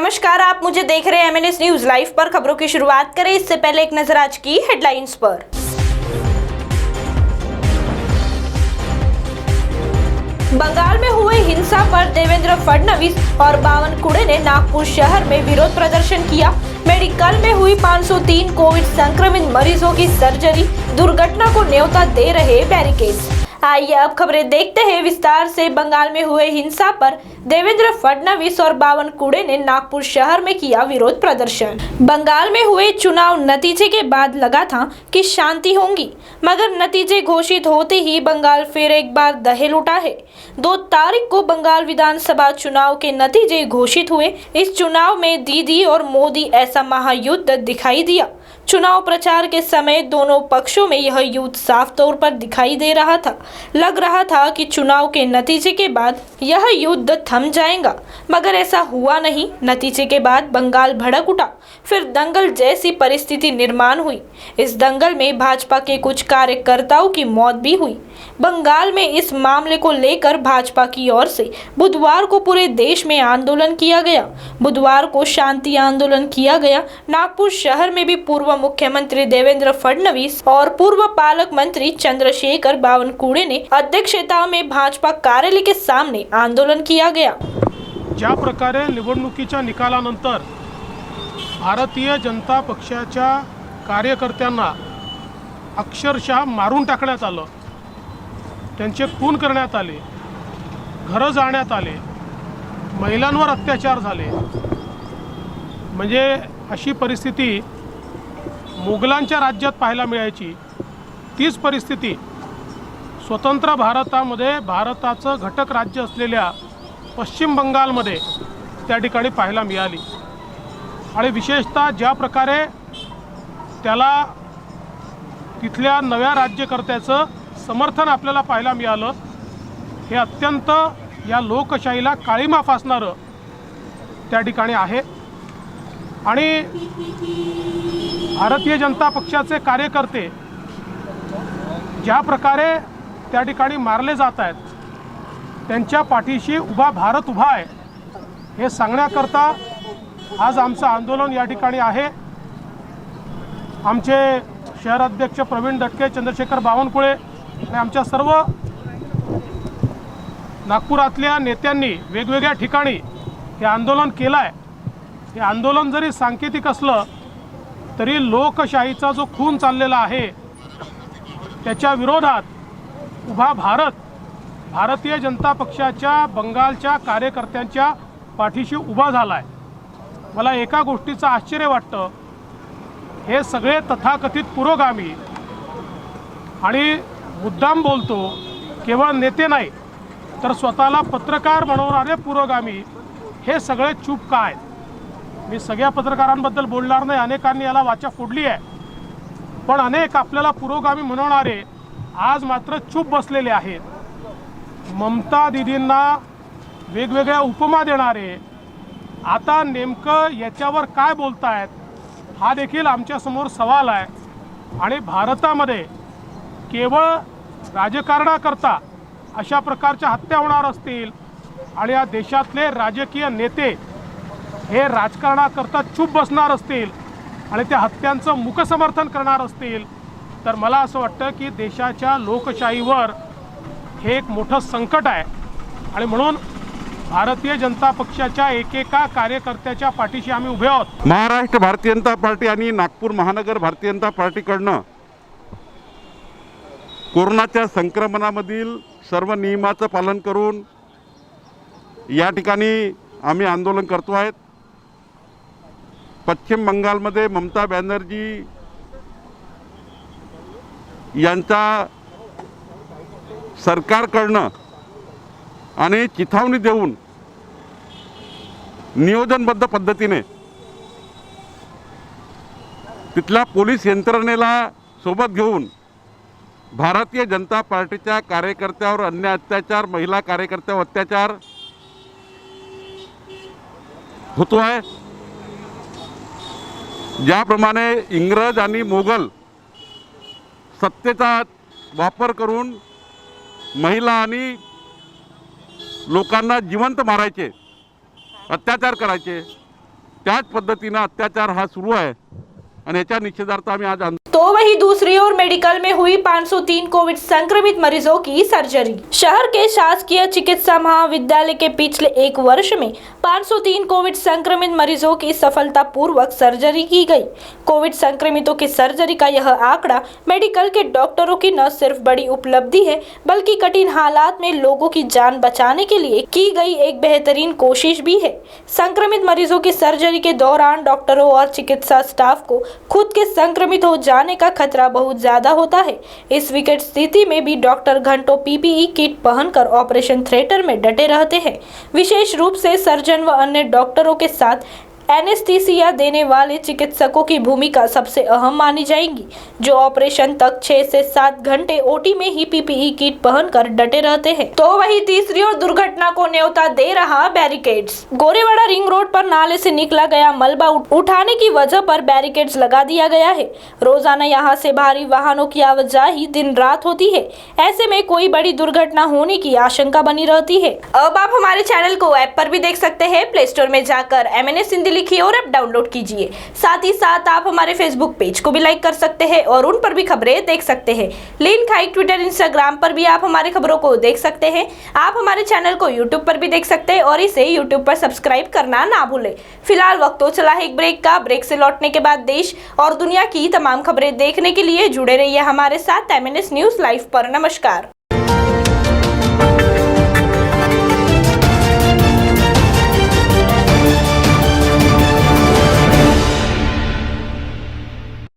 नमस्कार, आप मुझे देख रहे हैं एमएनएस न्यूज लाइव पर। खबरों की शुरुआत करें इससे पहले एक नजर आज की हेडलाइंस पर। बंगाल में हुए हिंसा पर देवेंद्र फडणवीस और बावनकुळे ने नागपुर शहर में विरोध प्रदर्शन किया। मेडिकल में हुई 503 कोविड संक्रमित मरीजों की सर्जरी, दुर्घटना को न्योता दे रहे बैरिकेड्स। आइए अब खबरें देखते हैं विस्तार से। बंगाल में हुए हिंसा पर देवेंद्र फडणवीस और बावनकुळे ने नागपुर शहर में किया विरोध प्रदर्शन। बंगाल में हुए चुनाव नतीजे के बाद लगा था कि शांति होगी, मगर नतीजे घोषित होते ही बंगाल फिर एक बार दहल उठा है। 2 तारीख को बंगाल विधानसभा चुनाव के नतीजे घोषित हुए। इस चुनाव में दीदी और मोदी ऐसा महायुद्ध दिखाई दिया। चुनाव प्रचार के समय दोनों पक्षों में यह युद्ध साफ तौर पर दिखाई दे रहा था। लग रहा था कि चुनाव के नतीजे के बाद यह युद्ध थम जाएगा, मगर ऐसा हुआ नहीं। नतीजे के बाद बंगाल भड़क उठा, फिर दंगल जैसी परिस्थिति निर्माण हुई। इस दंगल में भाजपा के कुछ कार्यकर्ताओं की मौत भी हुई। बंगाल में इस मामले को लेकर भाजपा की ओर से बुधवार को पूरे देश में आंदोलन किया गया। बुधवार को शांति आंदोलन किया गया। नागपुर शहर में भी पूर्व मुख्यमंत्री देवेंद्र फडणवीस और पूर्व पालक मंत्री चंद्रशेखर बावनकुळे ने अध्यक्षता में भाजपा कार्यालय के सामने आंदोलन किया गया। ज्या प्रकारे निवडणुकीच्या निकालानंतर भारतीय जनता पक्षाच्या कार्यकर्त्यांना अक्षरशः मारून टाकण्यात आलं, त्यांचे खून करण्यात आले, घरं जाळण्यात आले, महिलांवर अत्याचार झाले, म्हणजे अशी परिस्थिती मुघलांच्या राज्यात पाहायला मिळायची, तीच परिस्थिती स्वतंत्र भारतामध्ये भारताचं घटक राज्य असलेल्या पश्चिम बंगालमध्ये त्या ठिकाणी पाहायला मिळाली। आणि विशेषतः ज्या प्रकारे त्याला तिथल्या नव्या राज्यकर्त्याचं समर्थन आपल्याला पाहायला मिळालं, हे अत्यंत या लोकशाहीला काळीमा फासणारं त्या ठिकाणी आहे। आणि भारतीय जनता पक्षाचे कार्यकर्ते ज्या प्रकारे त्या ठिकाणी मारले जात आहेत, त्यांच्या पाठीशी भारत उभा आहे हे सांगण्याकरता आज आमचं आंदोलन या ठिकाणी आहे। आमचे शहर अध्यक्ष प्रवीण दटके, चंद्रशेखर बावनकुळे आणि आमच्या सर्व नागपुरातल्या नेत्यांनी वेगवेगळ्या ठिकाणी हे आंदोलन केलं आहे। हे आंदोलन जरी सांकेतिक असलं तरी लोकशाहीचा जो खून चाललेला आहे त्याच्या विरोधात उभा भारतीय जनता पक्षाच्या बंगालच्या कार्यकर्त्यांच्या पाठीशी उभा झाला आहे। मला एका गोष्टीचं आश्चर्य वाटतं, हे सगळे तथाकथित पुरोगामी आणि मुद्दाम बोलतो, केवळ नेते नाही तर स्वतःला पत्रकार बनवणारे पुरोगामी हे सगळे चूप का आहेत? मी सगळ्या पत्रकारांबद्दल बोलणार नाही, अनेकांनी याला वाचा फोडली आहे, पण अनेक आपल्याला पुरोगामी म्हणवणारे आज मात्र चूप बसलेले आहेत। ममता दीदींना वेगवेगळ्या उपमा देणारे आता नेमकं याच्यावर काय बोलतायत हा देखील आमच्यासमोर सवाल आहे। आणि भारतामध्ये केवळ राजकारणाकरता अशा प्रकारच्या हत्या होणार असतील आणि या देशातले राजकीय नेते हे राजकारणाकरता चूप बसणार असतील आणि त्या हत्यांचं मुकसमर्थन करणार असतील तर मला असं वाटतं की देशाच्या लोकशाहीवर हे एक मोठं संकट आहे। आणि म्हणून भारतीय जनता पक्षाच्या एकेका कार्यकर्त्याच्या पाठीशी आम्ही उभे आहोत। महाराष्ट्र भारतीय जनता पार्टी आणि नागपूर महानगर भारतीय जनता पार्टीकडनं कोरोनाच्या संक्रमणामधील सर्व नियमाचं पालन करून या ठिकाणी आम्ही आंदोलन करतो आहेत। पश्चिम बंगालमध्ये ममता बॅनर्जी यांचा सरकारकडनं आणि चिथावणी देऊन नियोजनबद्ध पद्धतीने तिथल्या पोलीस यंत्रणेला सोबत घेऊन भारतीय जनता पार्टीच्या कार्यकर्त्यावर अन्याय अत्याचार, महिला कार्यकर्त्यावर अत्याचार होतो आहे। ज्याप्रमाणे इंग्रज आणि मोगल सत्तेचा वापर करून महिला आणि लोकांना जिवंत मारायचे, अत्याचार करायचे, त्याच पद्धतीनं अत्याचार हा सुरू आहे आणि याच्या निषेधार्थ आम्ही आज तो वही दूसरी ओर मेडिकल में हुई 503 कोविड संक्रमित मरीजों की सर्जरी। शहर के शासकीय चिकित्सा महाविद्यालय के पिछले एक वर्ष में 503 कोविड संक्रमित मरीजों की सफलतापूर्वक सर्जरी की गई। कोविड संक्रमितों की सर्जरी का यह आंकड़ा मेडिकल के डॉक्टरों की न सिर्फ बड़ी उपलब्धि है, बल्कि कठिन हालात में लोगों की जान बचाने के लिए की गई एक बेहतरीन कोशिश भी है। संक्रमित मरीजों की सर्जरी के दौरान डॉक्टरों और चिकित्सा स्टाफ को खुद के संक्रमित हो जाने का खतरा बहुत ज्यादा होता है। इस विकट स्थिति में भी डॉक्टर घंटों पीपीई किट पहनकर ऑपरेशन थिएटर में डटे रहते हैं। विशेष रूप से सर्जन व अन्य डॉक्टरों के साथ एनेस्थीसिया देने वाले चिकित्सकों की भूमिका सबसे अहम मानी जाएगी, जो ऑपरेशन तक 6 से 7 घंटे ओटी में ही पीपीई किट पहनकर डटे रहते हैं। तो वही तीसरी ओर दुर्घटना को न्योता दे रहा बैरिकेड्स। गोरेवाड़ा रिंग रोड पर नाले से निकला गया मलबा उठाने की वजह पर बैरिकेड्स लगा दिया गया है। रोजाना यहाँ से भारी वाहनों की आवाजाही दिन रात होती है। ऐसे में कोई बड़ी दुर्घटना होने की आशंका बनी रहती है। अब आप हमारे चैनल को ऐप पर भी देख सकते हैं। प्ले स्टोर में जाकर MNS हिंदी लिखिए और ऐप डाउनलोड कीजिए। साथ ही साथ आप हमारे फेसबुक पेज को भी लाइक कर सकते हैं और उन पर भी खबरें देख सकते हैं। लिंक हाइक ट्विटर इंस्टाग्राम पर भी आप हमारे खबरों को देख सकते हैं। आप हमारे चैनल को यूट्यूब पर भी देख सकते हैं और इसे यूट्यूब पर सब्सक्राइब करना ना भूलें। फिलहाल वक्त तो चला है एक ब्रेक का। ब्रेक से लौटने के बाद देश और दुनिया की तमाम खबरें देखने के लिए जुड़े रहिए हमारे साथ MNS न्यूज लाइव पर। नमस्कार।